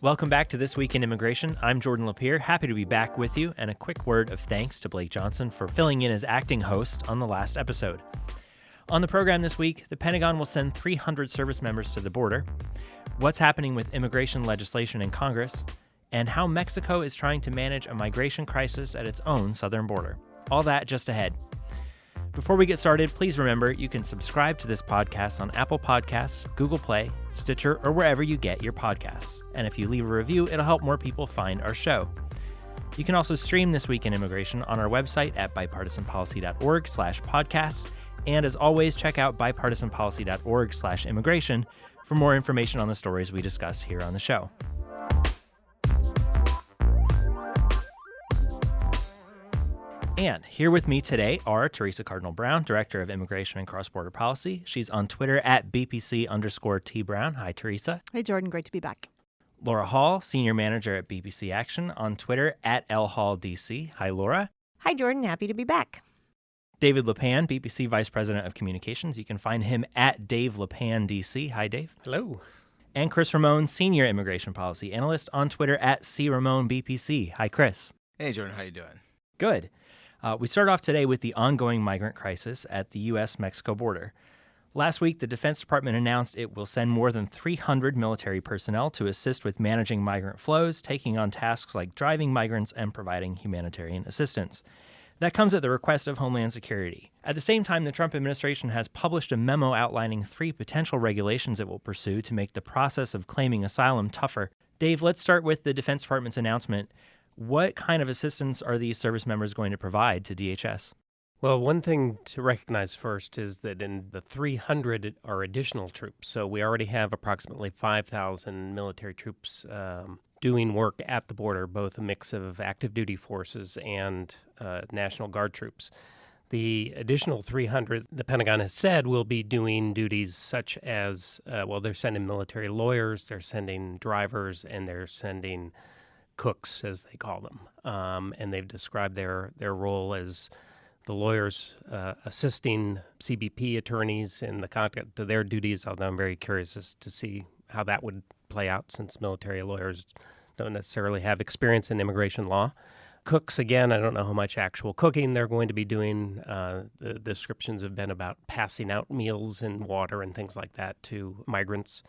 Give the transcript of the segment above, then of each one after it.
Welcome back to This Week in Immigration. I'm Jordan Lapierre, happy to be back with you, and a quick word of thanks to Blake Johnson for filling in as acting host on the last episode. On the program this week, the Pentagon will send 300 service members to the border, what's happening with immigration legislation in Congress, and how Mexico is trying to manage a migration crisis at its own southern border. All that just ahead. Before we get started, please remember you can subscribe to this podcast on Apple Podcasts, Google Play, Stitcher, or wherever you get your podcasts. And if you leave a review, it'll help more people find our show. You can also stream This Week in Immigration on our website at bipartisanpolicy.org/podcast. And as always, check out bipartisanpolicy.org/immigration for more information on the stories we discuss here on the show. And here with me today are Theresa Cardinal Brown, Director of Immigration and Cross-Border Policy. She's on Twitter at BPC_T Brown. Hi, Theresa. Hey, Jordan. Great to be back. Laura Hall, Senior Manager at BPC Action, on Twitter at LHallDC. Hi, Laura. Hi, Jordan. Happy to be back. David Lapan, BPC Vice President of Communications. You can find him at Dave Lapan DC. Hi, Dave. Hello. And Cris Ramón, Senior Immigration Policy Analyst, on Twitter at CRamonBPC. Hi, Cris. Hey, Jordan. How you doing? Good. We start off today with the ongoing migrant crisis at the U.S.-Mexico border. Last week, the Defense Department announced it will send more than 300 military personnel to assist with managing migrant flows, taking on tasks like driving migrants and providing humanitarian assistance. That comes at the request of Homeland Security. At the same time, the Trump administration has published a memo outlining 3 potential regulations it will pursue to make the process of claiming asylum tougher. Dave, let's start with the Defense Department's announcement. What kind of assistance are these service members going to provide to DHS? Well, one thing to recognize first is that in the 300 are additional troops. So we already have approximately 5,000 military troops doing work at the border, both a mix of active duty forces and National Guard troops. The additional 300, the Pentagon has said, will be doing duties such as, they're sending military lawyers, they're sending drivers, and they're sending cooks, as they call them. And they've described their role as the lawyers assisting CBP attorneys in the conduct of their duties, although I'm very curious as to see how that would play out since military lawyers don't necessarily have experience in immigration law. Cooks, again, I don't know how much actual cooking they're going to be doing. The descriptions have been about passing out meals and water and things like that to migrants.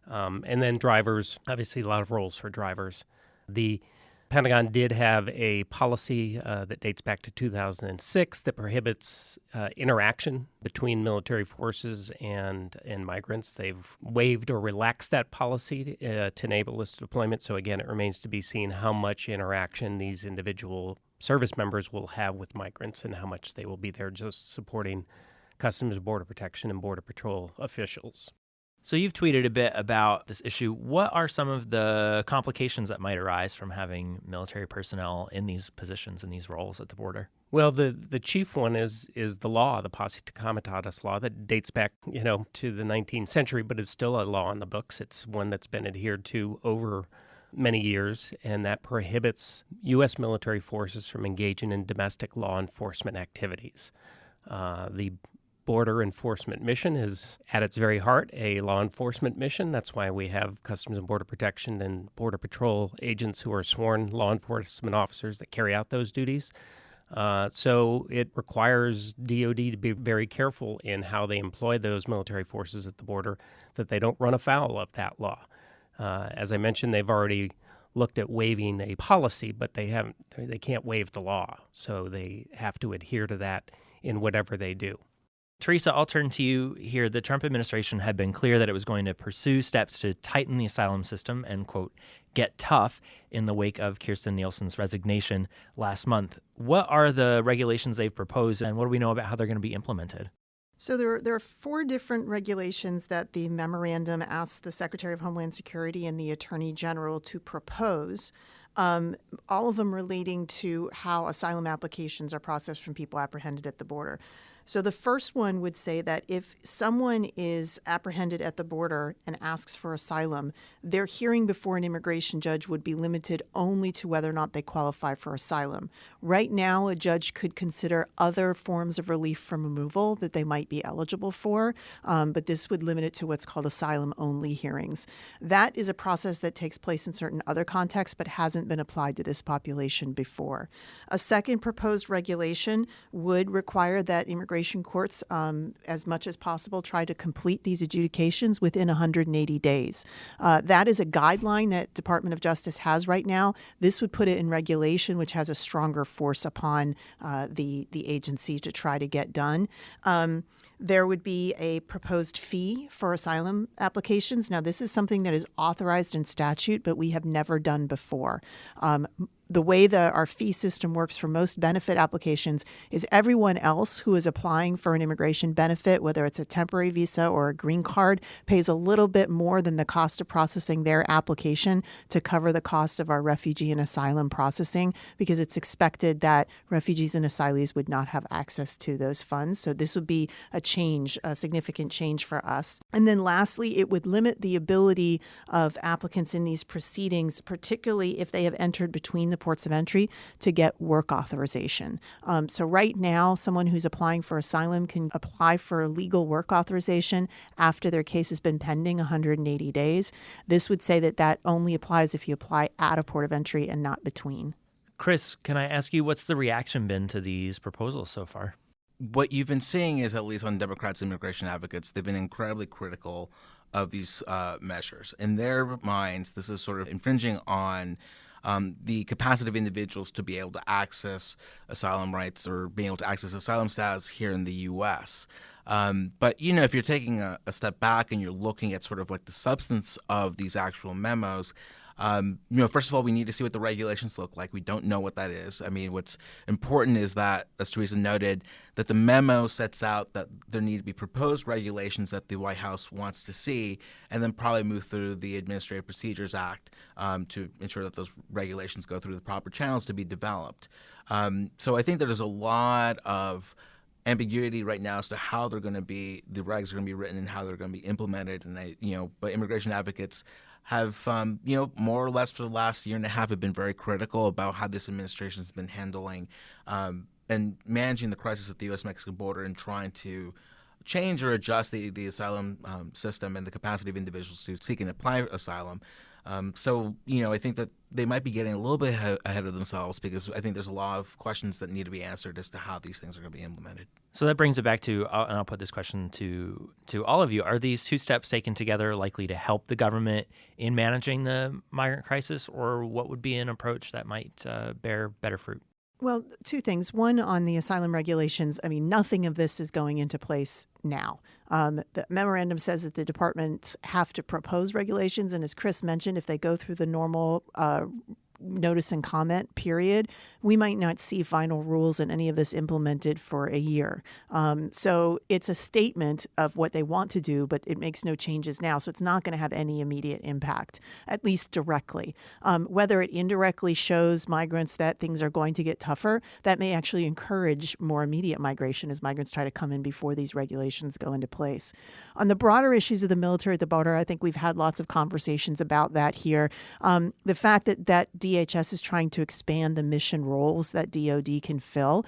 And then drivers, obviously a lot of roles for drivers. The Pentagon did have a policy that dates back to 2006 that prohibits interaction between military forces and migrants. They've waived or relaxed that policy to enable this deployment. So again, it remains to be seen how much interaction these individual service members will have with migrants and how much they will be there just supporting Customs and Border Protection and Border Patrol officials. So you've tweeted a bit about this issue. What are some of the complications that might arise from having military personnel in these positions, in these roles at the border? Well, the chief one is the law, the Posse Comitatus law that dates back, to the 19th century, but is still a law on the books. It's one that's been adhered to over many years, and that prohibits U.S. military forces from engaging in domestic law enforcement activities. The Border Enforcement Mission is, at its very heart, a law enforcement mission. That's why we have Customs and Border Protection and Border Patrol agents who are sworn law enforcement officers that carry out those duties. So it requires DOD to be very careful in how they employ those military forces at the border, that they don't run afoul of that law. As I mentioned, they've already looked at waiving a policy, but they can't waive the law. So they have to adhere to that in whatever they do. Theresa, I'll turn to you here. The Trump administration had been clear that it was going to pursue steps to tighten the asylum system and, quote, get tough in the wake of Kirstjen Nielsen's resignation last month. What are the regulations they've proposed, and what do we know about how they're going to be implemented? So there are 4 different regulations that the memorandum asked the Secretary of Homeland Security and the Attorney General to propose, all of them relating to how asylum applications are processed from people apprehended at the border. So the first one would say that if someone is apprehended at the border and asks for asylum, their hearing before an immigration judge would be limited only to whether or not they qualify for asylum. Right now, a judge could consider other forms of relief from removal that they might be eligible for, but this would limit it to what's called asylum-only hearings. That is a process that takes place in certain other contexts but hasn't been applied to this population before. A second proposed regulation would require that immigration courts, as much as possible, try to complete these adjudications within 180 days. That is a guideline that Department of Justice has right now. This would put it in regulation, which has a stronger force upon the agency to try to get done. There would be a proposed fee for asylum applications. Now, this is something that is authorized in statute, but we have never done before. The way our fee system works for most benefit applications is everyone else who is applying for an immigration benefit, whether it's a temporary visa or a green card, pays a little bit more than the cost of processing their application to cover the cost of our refugee and asylum processing, because it's expected that refugees and asylees would not have access to those funds. So this would be a significant change for us. And then lastly, it would limit the ability of applicants in these proceedings, particularly if they have entered between the ports of entry, to get work authorization. So right now, someone who's applying for asylum can apply for legal work authorization after their case has been pending 180 days. This would say that only applies if you apply at a port of entry and not between. Cris, can I ask you, what's the reaction been to these proposals so far? What you've been seeing is, at least on Democrats and immigration advocates, they've been incredibly critical of these measures. In their minds, this is sort of infringing on the capacity of individuals to be able to access asylum rights or being able to access asylum status here in the U.S. But, if you're taking a step back and you're looking at sort of like the substance of these actual memos, first of all, we need to see what the regulations look like. We don't know what that is. I mean, what's important is that, as Theresa noted, that the memo sets out that there need to be proposed regulations that the White House wants to see, and then probably move through the Administrative Procedures Act to ensure that those regulations go through the proper channels to be developed. So I think that there's a lot of ambiguity right now as to how the regs are going to be written and how they're going to be implemented. And but immigration advocates have, more or less for the last year and a half, have been very critical about how this administration has been handling and managing the crisis at the U.S.-Mexico border and trying to change or adjust the asylum system and the capacity of individuals to seek and apply asylum. So, I think that they might be getting a little bit ahead of themselves, because I think there's a lot of questions that need to be answered as to how these things are going to be implemented. So that brings it back to, and I'll put this question to all of you, are these two steps taken together likely to help the government in managing the migrant crisis, or what would be an approach that might bear better fruit? Well, two things. One, on the asylum regulations, nothing of this is going into place now. The memorandum says that the departments have to propose regulations, and as Cris mentioned, if they go through the normal notice and comment period, we might not see final rules and any of this implemented for a year. So it's a statement of what they want to do, but it makes no changes now. So it's not going to have any immediate impact, at least directly. Whether it indirectly shows migrants that things are going to get tougher, that may actually encourage more immediate migration as migrants try to come in before these regulations go into place. On the broader issues of the military at the border, I think we've had lots of conversations about that here. The fact that DHS is trying to expand the mission roles that DOD can fill.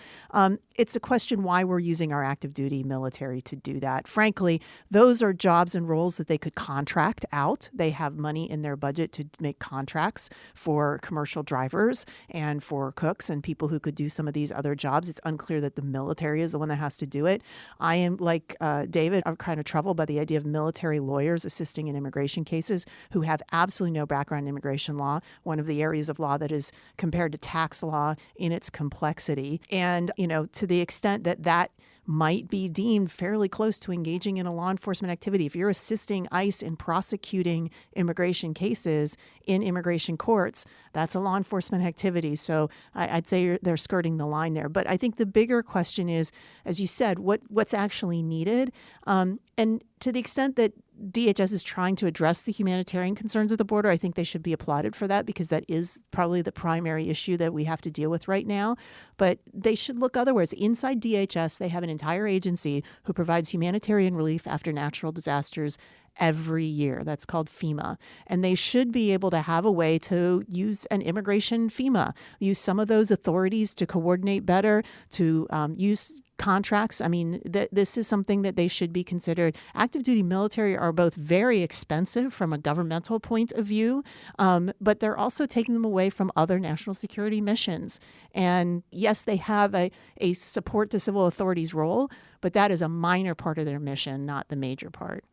It's a question why we're using our active duty military to do that. Frankly, those are jobs and roles that they could contract out. They have money in their budget to make contracts for commercial drivers and for cooks and people who could do some of these other jobs. It's unclear that the military is the one that has to do it. I am, like David, I'm kind of troubled by the idea of military lawyers assisting in immigration cases who have absolutely no background in immigration law, one of the areas of law that is compared to tax law in its complexity. And, to the extent that might be deemed fairly close to engaging in a law enforcement activity. If you're assisting ICE in prosecuting immigration cases in immigration courts, that's a law enforcement activity. So I'd say they're skirting the line there. But I think the bigger question is, as you said, what's actually needed? And to the extent that DHS is trying to address the humanitarian concerns of the border. I think they should be applauded for that because that is probably the primary issue that we have to deal with right now. But they should look otherwise. Inside DHS, they have an entire agency who provides humanitarian relief after natural disasters every year. That's called FEMA. And they should be able to have a way to use an immigration FEMA, use some of those authorities to coordinate better, to use contracts. I mean, this is something that they should be considered. Active duty military are both very expensive from a governmental point of view, but they're also taking them away from other national security missions. And yes, they have a support to civil authorities role, but that is a minor part of their mission, not the major part.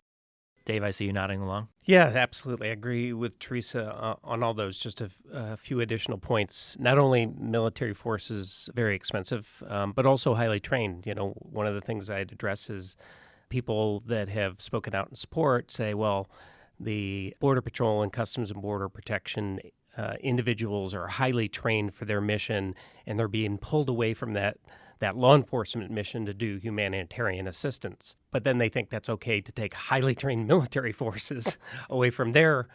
Dave, I see you nodding along. Yeah, absolutely. I agree with Theresa on all those. Just a few additional points. Not only military forces, very expensive, but also highly trained. You know, one of the things I'd address is people that have spoken out in support say, well, the Border Patrol and Customs and Border Protection individuals are highly trained for their mission, and they're being pulled away from that law enforcement mission to do humanitarian assistance. But then they think that's okay to take highly trained military forces away from their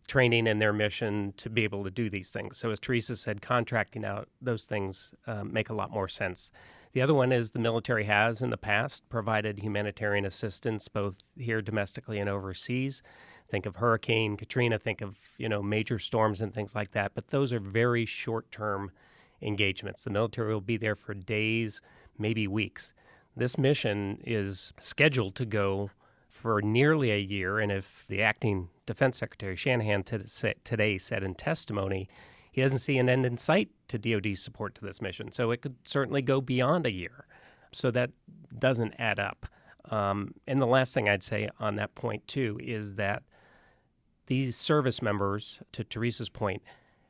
training and their mission to be able to do these things. So as Theresa said, contracting out those things make a lot more sense. The other one is the military has in the past provided humanitarian assistance both here domestically and overseas. Think of Hurricane Katrina, think of, major storms and things like that. But those are very short-term engagements. The military will be there for days, maybe weeks. This mission is scheduled to go for nearly a year, and if the acting Defense Secretary Shanahan today said in testimony, he doesn't see an end in sight to DoD support to this mission, so it could certainly go beyond a year. So that doesn't add up. And the last thing I'd say on that point, too, is that these service members, to Theresa's point,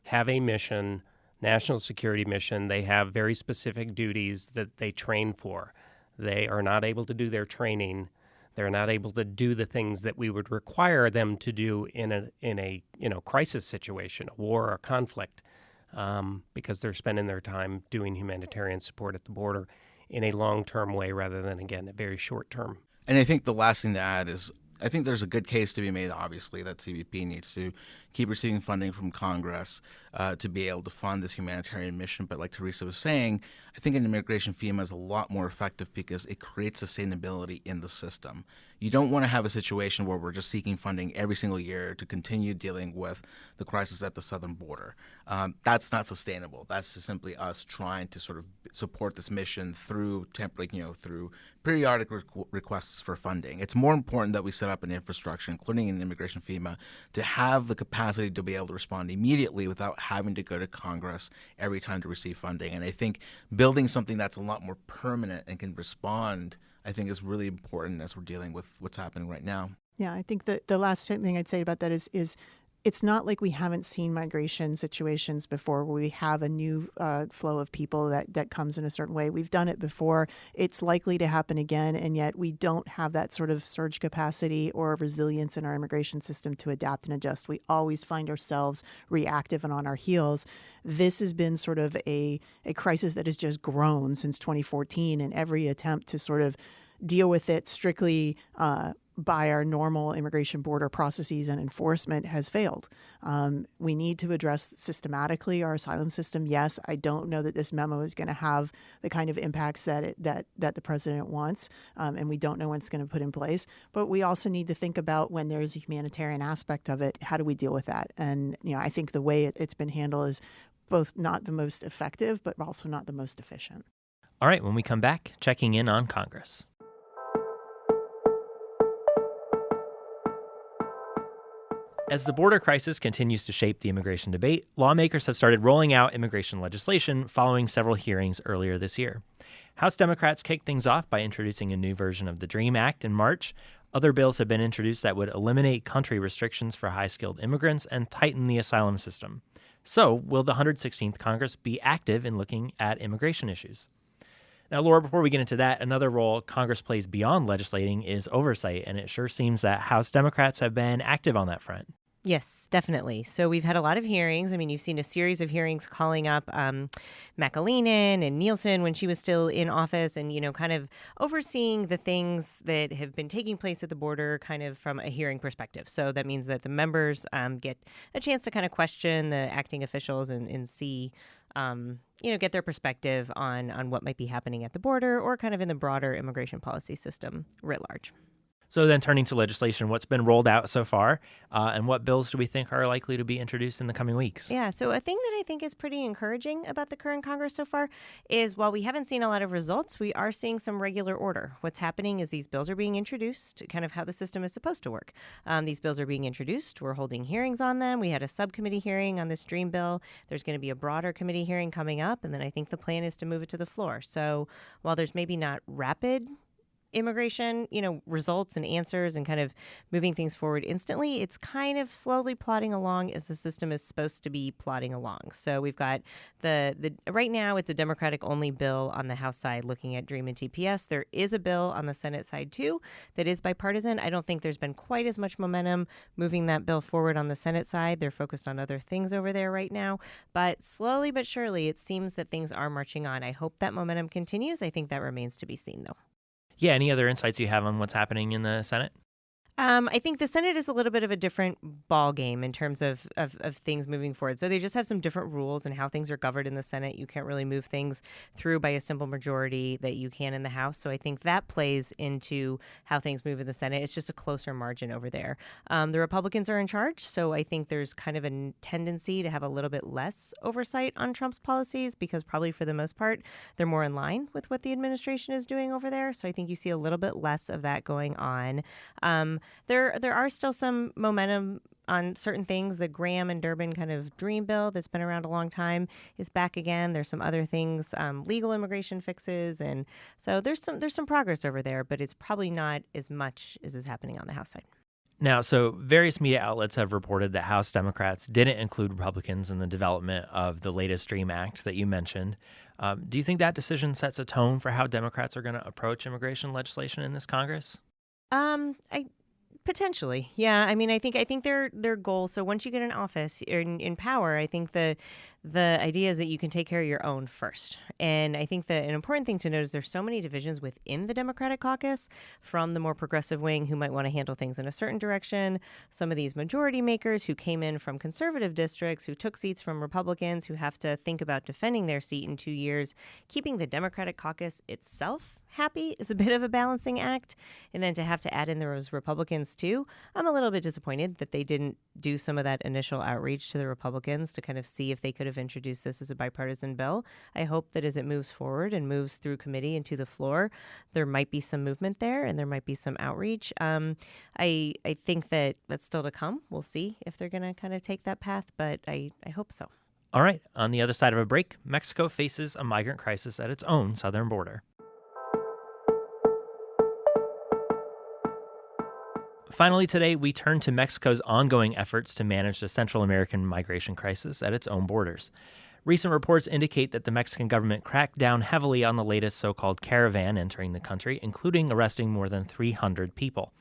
have a mission, national security mission. They have very specific duties that they train for. They are not able to do their training. They're not able to do the things that we would require them to do in a crisis situation, a war or a conflict, because they're spending their time doing humanitarian support at the border in a long-term way rather than, again, a very short-term. And I think the last thing to add is I think there's a good case to be made, obviously, that CBP needs to keep receiving funding from Congress to be able to fund this humanitarian mission. But like Theresa was saying, I think an immigration FEMA is a lot more effective because it creates sustainability in the system. You don't want to have a situation where we're just seeking funding every single year to continue dealing with the crisis at the southern border. That's not sustainable. That's just simply us trying to sort of support this mission through through periodic requests for funding. It's more important that we set up an infrastructure, including an immigration FEMA, to have the capacity to be able to respond immediately without having to go to Congress every time to receive funding. And I think building something that's a lot more permanent and can respond, I think, is really important as we're dealing with what's happening right now. Yeah, I think that the last thing I'd say about that is it's not like we haven't seen migration situations before where we have a new flow of people that comes in a certain way. We've done it before. It's likely to happen again, and yet we don't have that sort of surge capacity or resilience in our immigration system to adapt and adjust. We always find ourselves reactive and on our heels. This has been sort of a crisis that has just grown since 2014, and every attempt to sort of deal with it strictly by our normal immigration border processes and enforcement has failed. We need to address systematically our asylum system. Yes, I don't know that this memo is going to have the kind of impacts that the president wants, and we don't know when it's going to put in place. But we also need to think about when there's a humanitarian aspect of it, how do we deal with that? And I think the way it's been handled is both not the most effective, but also not the most efficient. All right, when we come back, checking in on Congress. As the border crisis continues to shape the immigration debate, lawmakers have started rolling out immigration legislation following several hearings earlier this year. House Democrats kicked things off by introducing a new version of the DREAM Act in March. Other bills have been introduced that would eliminate country restrictions for high-skilled immigrants and tighten the asylum system. So, will the 116th Congress be active in looking at immigration issues? Now, Laura, before we get into that, another role Congress plays beyond legislating is oversight, and it sure seems that House Democrats have been active on that front. Yes, definitely. So we've had a lot of hearings. I mean, you've seen a series of hearings calling up McAleenan and Nielsen when she was still in office and, kind of overseeing the things that have been taking place at the border kind of from a hearing perspective. So that means that the members get a chance to kind of question the acting officials and see get their perspective on what might be happening at the border or kind of in the broader immigration policy system writ large. So then turning to legislation, what's been rolled out so far, and what bills do we think are likely to be introduced in the coming weeks? Yeah, so a thing that I think is pretty encouraging about the current Congress so far is while we haven't seen a lot of results, we are seeing some regular order. What's happening is these bills are being introduced, kind of how the system is supposed to work. These bills are being introduced. We're holding hearings on them. We had a subcommittee hearing on this Dream bill. There's going to be a broader committee hearing coming up, and then I think the plan is to move it to the floor. So while there's maybe not rapid immigration, results and answers and kind of moving things forward instantly, it's kind of slowly plodding along as the system is supposed to be plodding along. So we've got the right now it's a Democratic only bill on the House side looking at DREAM and TPS. There is a bill on the Senate side too that is bipartisan. I don't think there's been quite as much momentum moving that bill forward on the Senate side. They're focused on other things over there right now, but slowly but surely it seems that things are marching on. I hope that momentum continues. I think that remains to be seen though. Yeah, any other insights you have on what's happening in the Senate? I think the Senate is a little bit of a different ball game in terms of things moving forward. So they just have some different rules and how things are governed in the Senate. You can't really move things through by a simple majority that you can in the House. So I think that plays into how things move in the Senate. It's just a closer margin over there. The Republicans are in charge, so I think there's kind of a tendency to have a little bit less oversight on Trump's policies because probably for the most part, they're more in line with what the administration is doing over there. So I think you see a little bit less of that going on. There are still some momentum on certain things. The Graham and Durbin kind of Dream bill that's been around a long time is back again. There's some other things, legal immigration fixes, and so there's some progress over there, but it's probably not as much as is happening on the House side. Now, so various media outlets have reported that House Democrats didn't include Republicans in the development of the latest DREAM Act that you mentioned. Do you think that decision sets a tone for how Democrats are going to approach immigration legislation in this Congress? Potentially, yeah. I mean, I think their goal. So once you get in office or in power, I think the idea is that you can take care of your own first. And I think that an important thing to note is there's so many divisions within the Democratic caucus, from the more progressive wing who might want to handle things in a certain direction, some of these majority makers who came in from conservative districts, who took seats from Republicans, who have to think about defending their seat in 2 years. Keeping the Democratic caucus itself happy is a bit of a balancing act. And then to have to add in those Republicans too, I'm a little bit disappointed that they didn't do some of that initial outreach to the Republicans to kind of see if they could have introduced this as a bipartisan bill. I hope that as it moves forward and moves through committee and to the floor, there might be some movement there and there might be some outreach. I think that that's still to come. We'll see if they're going to kind of take that path, but I hope so. All right. On the other side of a break, Mexico faces a migrant crisis at its own southern border. Finally today, we turn to Mexico's ongoing efforts to manage the Central American migration crisis at its own borders. Recent reports indicate that the Mexican government cracked down heavily on the latest so-called caravan entering the country, including arresting more than 300 people.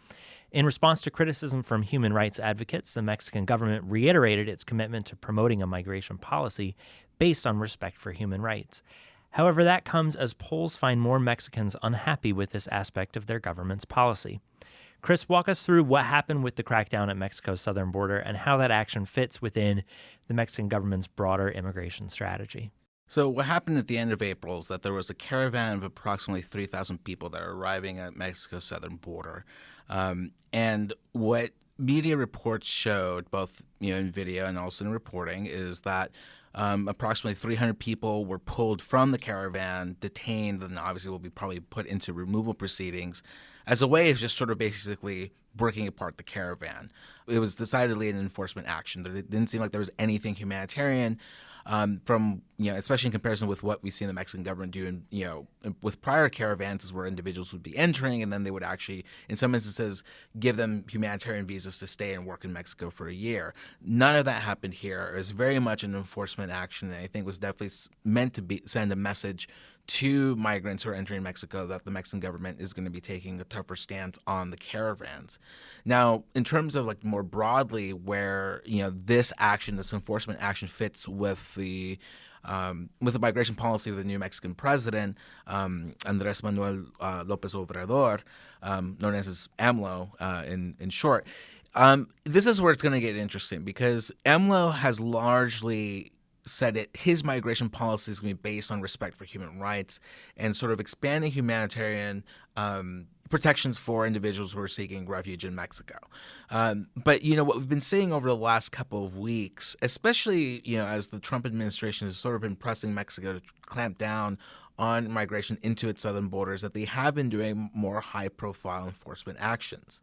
In response to criticism from human rights advocates, the Mexican government reiterated its commitment to promoting a migration policy based on respect for human rights. However, that comes as polls find more Mexicans unhappy with this aspect of their government's policy. Cris, walk us through what happened with the crackdown at Mexico's southern border and how that action fits within the Mexican government's broader immigration strategy. So what happened at the end of April is that there was a caravan of approximately 3,000 people that are arriving at Mexico's southern border. And what media reports showed, both in video and also in reporting, is that approximately 300 people were pulled from the caravan, detained, and obviously will be probably put into removal proceedings as a way of just sort of basically breaking apart the caravan. It was decidedly an enforcement action. It didn't seem like there was anything humanitarian from, especially in comparison with what we see in the Mexican government do, with prior caravans, where individuals would be entering and then they would actually, in some instances, give them humanitarian visas to stay and work in Mexico for a year. None of that happened here. It was very much an enforcement action, and I think was definitely meant to send a message to migrants who are entering Mexico that the Mexican government is going to be taking a tougher stance on the caravans. Now, in terms of like more broadly where, this action, this enforcement action fits with the migration policy of the new Mexican president, Andrés Manuel López Obrador, known as AMLO in short, this is where it's going to get interesting because AMLO has largely said his migration policy is going to be based on respect for human rights and sort of expanding humanitarian protections for individuals who are seeking refuge in Mexico. But, what we've been seeing over the last couple of weeks, especially, as the Trump administration has sort of been pressing Mexico to clamp down on migration into its southern borders, that they have been doing more high-profile enforcement actions.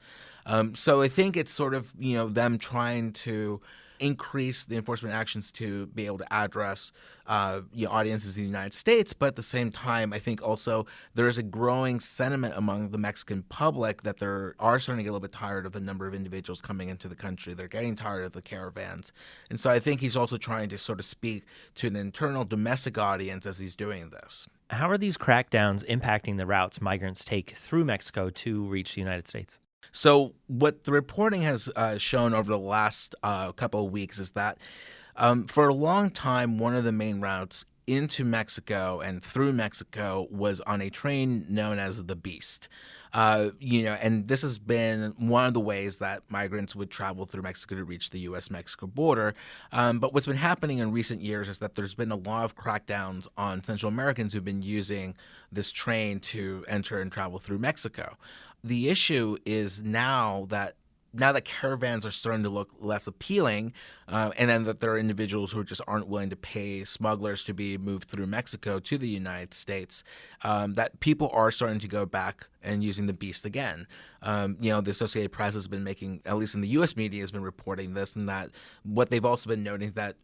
So I think it's sort of, them trying to increase the enforcement actions to be able to address audiences in the United States. But at the same time, I think also there is a growing sentiment among the Mexican public that they are starting to get a little bit tired of the number of individuals coming into the country. They're getting tired of the caravans. And so I think he's also trying to sort of speak to an internal domestic audience as he's doing this. How are these crackdowns impacting the routes migrants take through Mexico to reach the United States? So what the reporting has shown over the last couple of weeks is that for a long time, one of the main routes into Mexico and through Mexico was on a train known as the Beast. And this has been one of the ways that migrants would travel through Mexico to reach the U.S.-Mexico border. But what's been happening in recent years is that there's been a lot of crackdowns on Central Americans who've been using this train to enter and travel through Mexico. The issue is now that caravans are starting to look less appealing, and then that there are individuals who just aren't willing to pay smugglers to be moved through Mexico to the United States, that people are starting to go back and using the Beast again. The Associated Press has been making, at least in the U.S. media, has been reporting this, and that what they've also been noting is that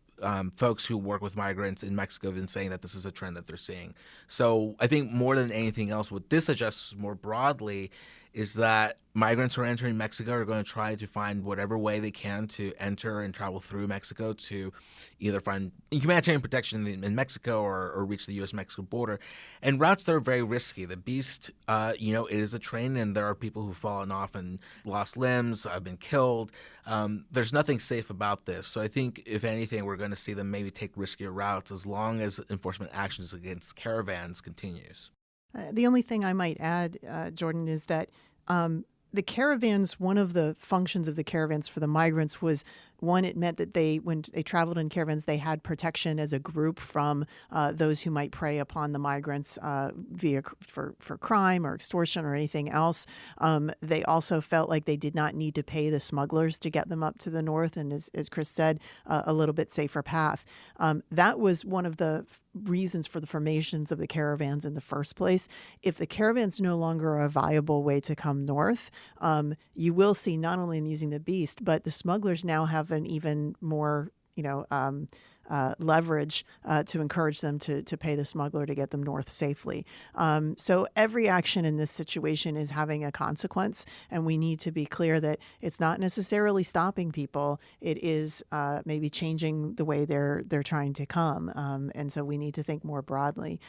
folks who work with migrants in Mexico have been saying that this is a trend that they're seeing. So I think more than anything else, what this suggests more broadly is that migrants who are entering Mexico are going to try to find whatever way they can to enter and travel through Mexico to either find humanitarian protection in Mexico or reach the U.S.-Mexico border. And routes that are very risky. The Beast, it is a train, and there are people who've fallen off and lost limbs, have been killed. There's nothing safe about this. So I think, if anything, we're going to see them maybe take riskier routes as long as enforcement actions against caravans continues. The only thing I might add, Jordan, is that the caravans, one of the functions of the caravans for the migrants was, one, it meant that when they traveled in caravans, they had protection as a group from those who might prey upon the migrants for crime or extortion or anything else. They also felt like they did not need to pay the smugglers to get them up to the north, and as Cris said, a little bit safer path. That was one of the reasons for the formations of the caravans in the first place. If the caravans no longer are a viable way to come north, you will see not only them using the Beast, but the smugglers now have an even more, leverage to encourage them to pay the smuggler to get them north safely. So every action in this situation is having a consequence, and we need to be clear that it's not necessarily stopping people. It is maybe changing the way they're trying to come, and so we need to think more broadly.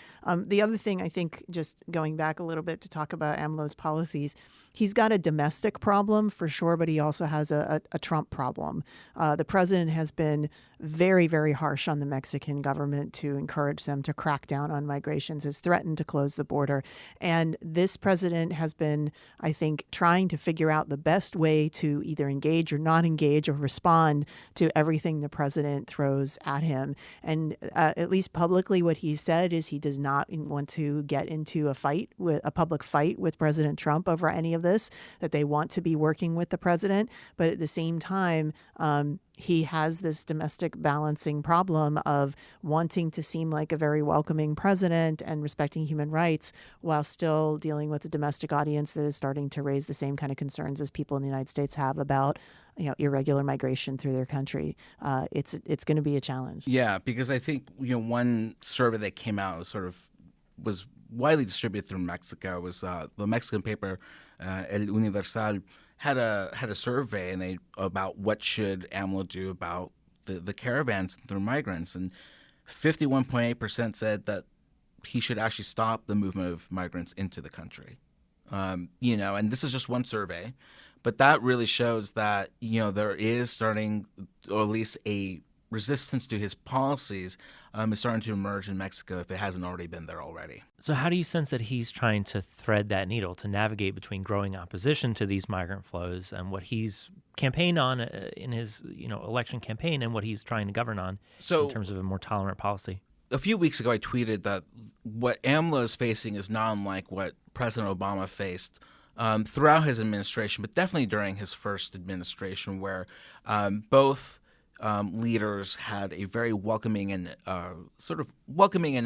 The other thing, I think, just going back a little bit to talk about AMLO's policies, he's got a domestic problem for sure, but he also has a Trump problem. The president has been very, very harsh on the Mexican government to encourage them to crack down on migrations, has threatened to close the border. And this president has been, I think, trying to figure out the best way to either engage or not engage or respond to everything the president throws at him. And at least publicly, what he said is he does not want to get into a public fight with President Trump over any of this, that they want to be working with the president. But at the same time, he has this domestic balancing problem of wanting to seem like a very welcoming president and respecting human rights while still dealing with a domestic audience that is starting to raise the same kind of concerns as people in the United States have about irregular migration through their country. It's going to be a challenge. Yeah, because I think one survey that came out was widely distributed through Mexico was the Mexican paper El Universal had a survey about what should AMLO do about the caravans through migrants, and 51.8% said that he should actually stop the movement of migrants into the country. And this is just one survey, but that really shows that, there is starting, or at least a resistance to his policies is starting to emerge in Mexico if it hasn't already been there already. So how do you sense that he's trying to thread that needle to navigate between growing opposition to these migrant flows and what he's campaigned on in his election campaign and what he's trying to govern on in terms of a more tolerant policy? A few weeks ago, I tweeted that what AMLO is facing is not unlike what President Obama faced throughout his administration, but definitely during his first administration, where both leaders had a very welcoming and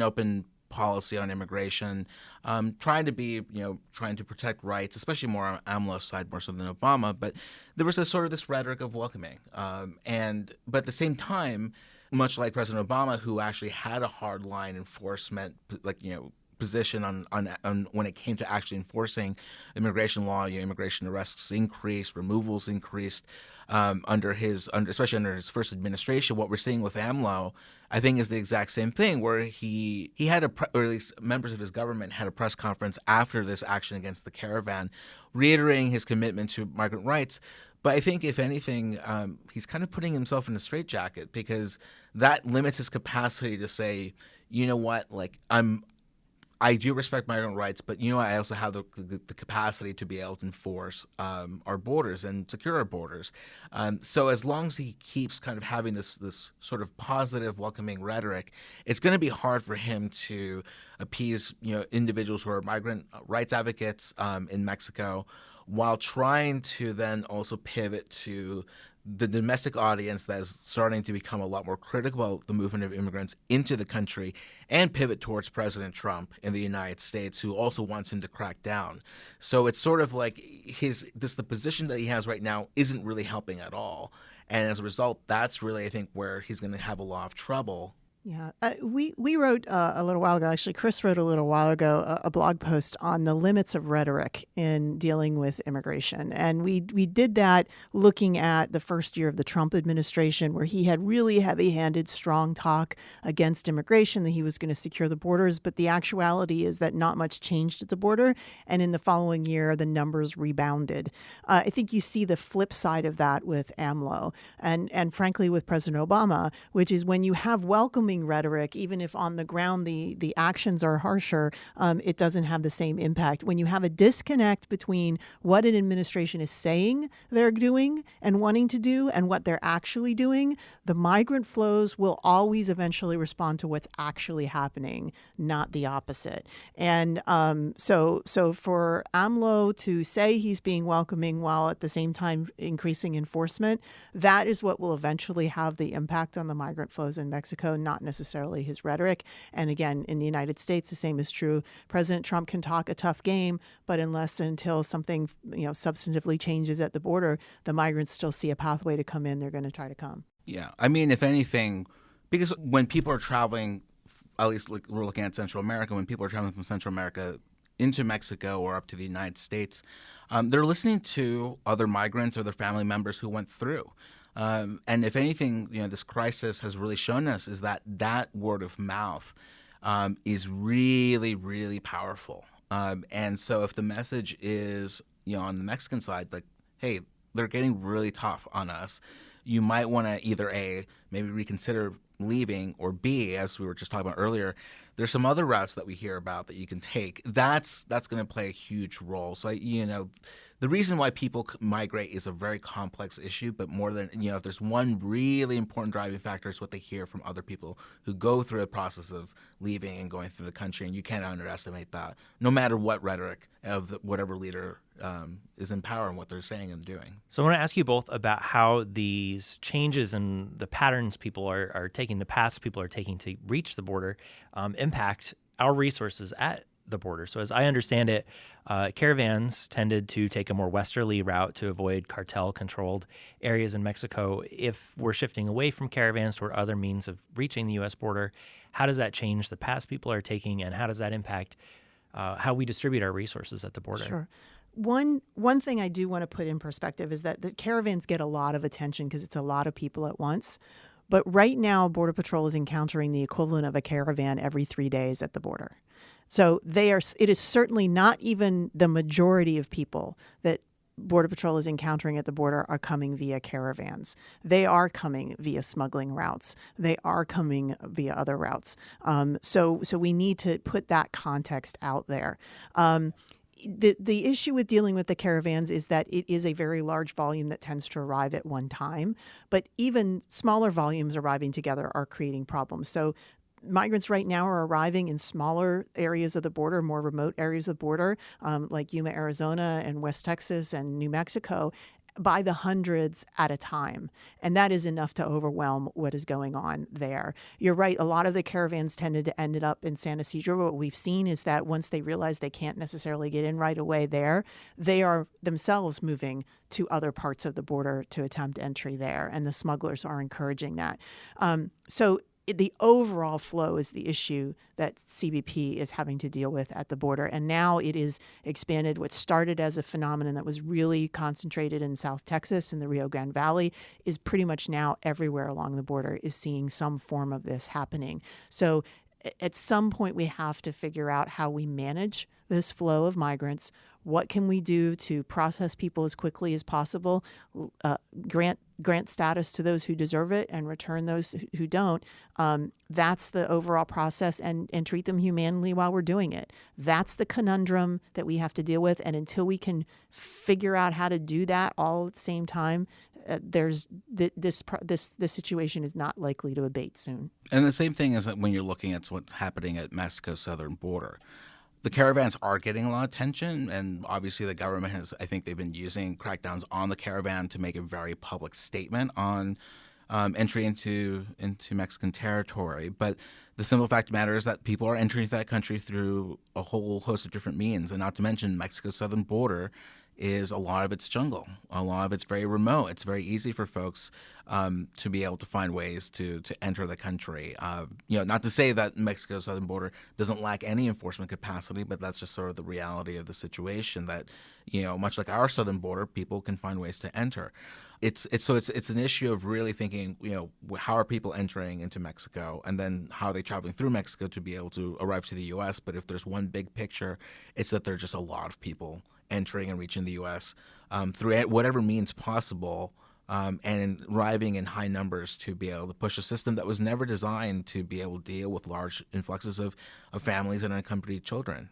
open policy on immigration, trying to protect rights, especially more on AMLO's side, more so than Obama. But there was this rhetoric of welcoming, but at the same time, much like President Obama, who actually had a hardline enforcement, position on when it came to actually enforcing immigration law. Immigration arrests increased, removals increased especially under his first administration. What we're seeing with AMLO, I think, is the exact same thing, where he had or at least members of his government had a press conference after this action against the caravan, reiterating his commitment to migrant rights. But I think, if anything, he's kind of putting himself in a straitjacket, because that limits his capacity to say, you know what, I do respect migrant rights, but I also have the capacity to be able to enforce our borders and secure our borders. So as long as he keeps kind of having this sort of positive, welcoming rhetoric, it's going to be hard for him to appease individuals who are migrant rights advocates in Mexico, while trying to then also pivot to the domestic audience that is starting to become a lot more critical of the movement of immigrants into the country, and pivot towards President Trump in the United States, who also wants him to crack down. So it's sort of like the position that he has right now isn't really helping at all. And as a result, that's really, I think, where he's going to have a lot of trouble. Yeah, we wrote a little while ago, actually, Cris wrote a little while ago, a blog post on the limits of rhetoric in dealing with immigration. And we did that looking at the first year of the Trump administration, where he had really heavy-handed, strong talk against immigration, that he was going to secure the borders. But the actuality is that not much changed at the border. And in the following year, the numbers rebounded. I think you see the flip side of that with AMLO and frankly, with President Obama, which is when you have welcoming rhetoric, even if on the ground the actions are harsher, it doesn't have the same impact. When you have a disconnect between what an administration is saying they're doing and wanting to do and what they're actually doing, the migrant flows will always eventually respond to what's actually happening, not the opposite. And so for AMLO to say he's being welcoming while at the same time increasing enforcement, that is what will eventually have the impact on the migrant flows in Mexico, not necessarily his rhetoric. And again, in the United States, the same is true. President Trump can talk a tough game, but until something substantively changes at the border, the migrants still see a pathway to come in. They're going to try to come. Yeah, I mean, if anything, because when people are traveling, at least we're looking at Central America, when people are traveling from Central America into Mexico or up to the United States, they're listening to other migrants or their family members who went through. And if anything, this crisis has really shown us is that word of mouth is really, really powerful. And so if the message is, on the Mexican side, like, hey, they're getting really tough on us, you might want to either A, maybe reconsider leaving, or B, as we were just talking about earlier, there's some other routes that we hear about that you can take. That's going to play a huge role. So, the reason why people migrate is a very complex issue, but more than, if there's one really important driving factor, it's what they hear from other people who go through the process of leaving and going through the country, and you can't underestimate that, no matter what rhetoric of whatever leader is in power and what they're saying and doing. So I want to ask you both about how these changes in the patterns people are taking, the paths people are taking to reach the border, impact our resources at the border. So as I understand it, caravans tended to take a more westerly route to avoid cartel-controlled areas in Mexico. If we're shifting away from caravans toward other means of reaching the U.S. border, how does that change the paths people are taking, and how does that impact how we distribute our resources at the border? Sure. One thing I do want to put in perspective is that the caravans get a lot of attention because it's a lot of people at once. But right now, Border Patrol is encountering the equivalent of a caravan every 3 days at the border. So it is certainly not even the majority of people that Border Patrol is encountering at the border are coming via caravans. They are coming via smuggling routes. They are coming via other routes. So we need to put that context out there. The issue with dealing with the caravans is that it is a very large volume that tends to arrive at one time. But even smaller volumes arriving together are creating problems. So migrants right now are arriving in smaller areas of the border, more remote areas of the border, like Yuma, Arizona, and West Texas and New Mexico, by the hundreds at a time. And that is enough to overwhelm what is going on there. You're right. A lot of the caravans tended to end up in San Ysidro. What we've seen is that once they realize they can't necessarily get in right away there, they are themselves moving to other parts of the border to attempt entry there. And the smugglers are encouraging that. The overall flow is the issue that CBP is having to deal with at the border. And now it is expanded. What started as a phenomenon that was really concentrated in South Texas and the Rio Grande Valley is pretty much now everywhere along the border is seeing some form of this happening. So at some point, we have to figure out how we manage this flow of migrants. What can we do to process people as quickly as possible, grant status to those who deserve it, and return those who don't? That's the overall process, and treat them humanely while we're doing it. That's the conundrum that we have to deal with. And until we can figure out how to do that all at the same time, this situation is not likely to abate soon. And the same thing is that when you're looking at what's happening at Mexico's southern border, the caravans are getting a lot of attention, and obviously the government has, I think they've been using crackdowns on the caravan to make a very public statement on entry into Mexican territory. But the simple fact of the matter is that people are entering that country through a whole host of different means, and not to mention Mexico's southern border is a lot of it's jungle. A lot of it's very remote. It's very easy for folks to be able to find ways to enter the country. Not to say that Mexico's southern border doesn't lack any enforcement capacity, but that's just sort of the reality of the situation that, much like our southern border, people can find ways to enter. It's an issue of really thinking, how are people entering into Mexico, and then how are they traveling through Mexico to be able to arrive to the U.S. But if there's one big picture, it's that there are just a lot of people entering and reaching the U.S. Through whatever means possible, and arriving in high numbers to be able to push a system that was never designed to be able to deal with large influxes of families and unaccompanied children.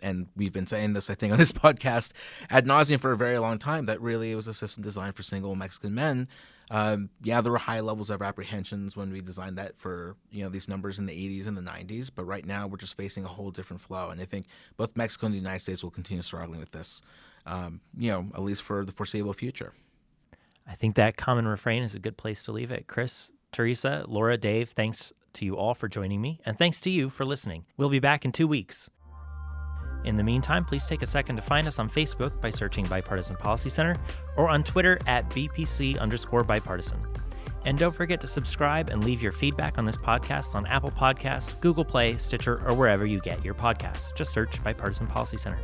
And we've been saying this, I think, on this podcast ad nauseum for a very long time, that really it was a system designed for single Mexican men. There were high levels of apprehensions when we designed that for these numbers in the 80s and the 90s, but right now we're just facing a whole different flow, and I think both Mexico and the United States will continue struggling with this, at least for the foreseeable future. I think that common refrain is a good place to leave it. Cris, Theresa, Laura, Dave, thanks to you all for joining me, and thanks to you for listening. We'll be back in 2 weeks. In the meantime, please take a second to find us on Facebook by searching Bipartisan Policy Center, or on Twitter at BPC_bipartisan. And don't forget to subscribe and leave your feedback on this podcast on Apple Podcasts, Google Play, Stitcher, or wherever you get your podcasts. Just search Bipartisan Policy Center.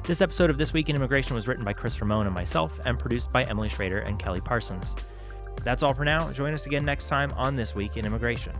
This episode of This Week in Immigration was written by Cris Ramón and myself, and produced by Emily Schrader and Kelly Parsons. That's all for now. Join us again next time on This Week in Immigration.